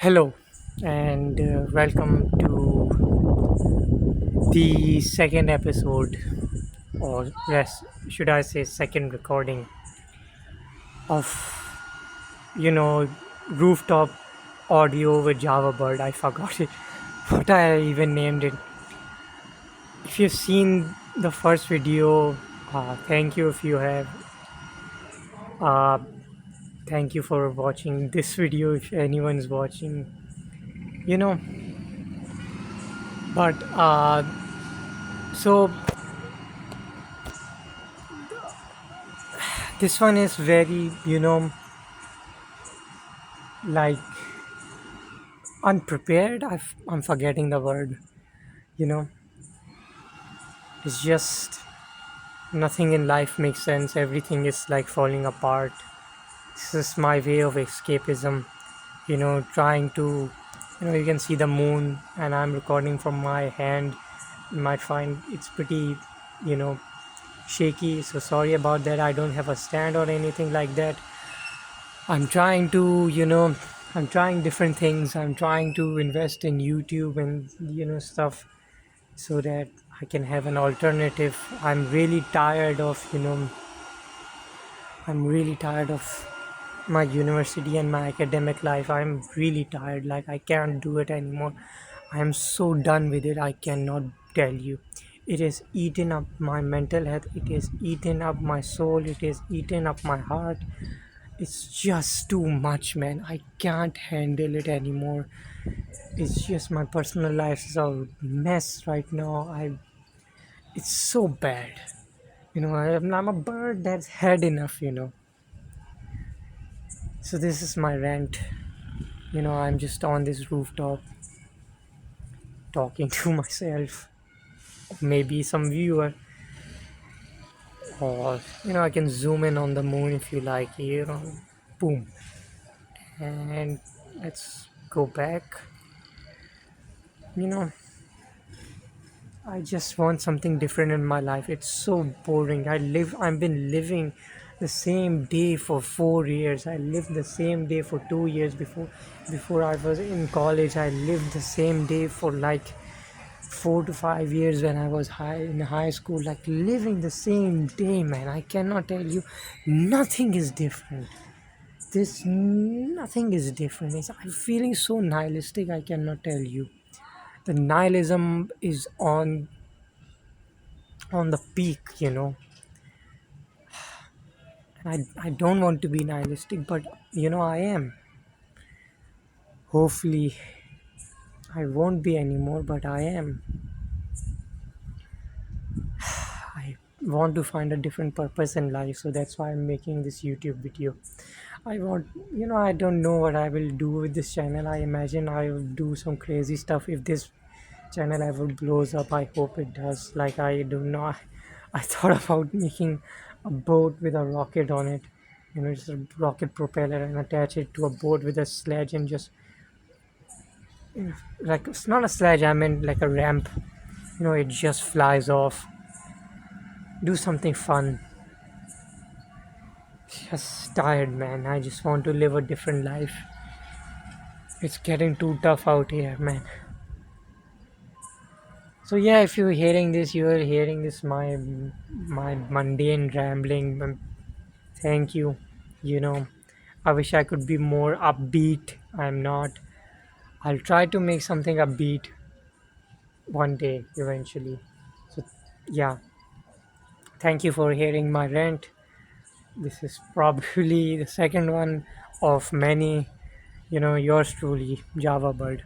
Hello, and welcome to the second episode, or yes, should I say, second recording of rooftop audio with Javabird. I forgot it, what I even named it. If you've seen the first video, thank you. If you have, uh, thank you for watching this video. If anyone's watching, you know, but so this one is very, like unprepared. I'm forgetting the word. You know, it's just nothing in life makes sense. Everything is like falling apart. This is my way of escapism. Trying to, you can see the moon, and I'm recording from my hand. You might find it's pretty, you know, shaky. So sorry about that. I don't have a stand or anything like that. I'm trying to, I'm trying different things. I'm trying to invest in YouTube and, stuff so that I can have an alternative. I'm really tired of my university and my academic life. I'm really tired. Like, I can't do it anymore. I am so done with it. I cannot tell you. It has eaten up my mental health. It has eaten up my soul. It has eaten up my heart. It's just too much, man. I can't handle it anymore. It's just my personal life is a mess right now. It's so bad. I'm a bird that's had enough. So this is my rant. I'm just on this rooftop talking to myself, maybe some viewer, or I can zoom in on the moon if you like. Boom, and let's go back. You know, I just want something different in my life. It's so boring. I've been living the same day for 4 years. I lived the same day for 2 years before I was in college. I lived the same day for like 4 to 5 years when I was in high school. Like living the same day, man. I cannot tell you, nothing is different. This nothing is different. I'm feeling so nihilistic. I cannot tell you. The nihilism is on the peak. I don't want to be nihilistic, but I am. Hopefully I won't be anymore, but I am. I want to find a different purpose in life, so that's why I'm making this YouTube video. I don't know what I will do with this channel. I imagine I will do some crazy stuff if this channel ever blows up. I hope it does. Like, I don't know. I thought about making a boat with a rocket on it. Just a rocket propeller, and attach it to a boat with a sledge, and just like, it's not a sledge. I mean like a ramp. It just flies off. Do something fun. Just tired, man. I just want to live a different life. It's getting too tough out here, man. So yeah, if you're hearing this my mundane rambling. Thank you. You know, I wish I could be more upbeat. I'm not. I'll try to make something upbeat one day eventually. So yeah, thank you for hearing my rant. This is probably the second one of many. Yours truly, Java Bird.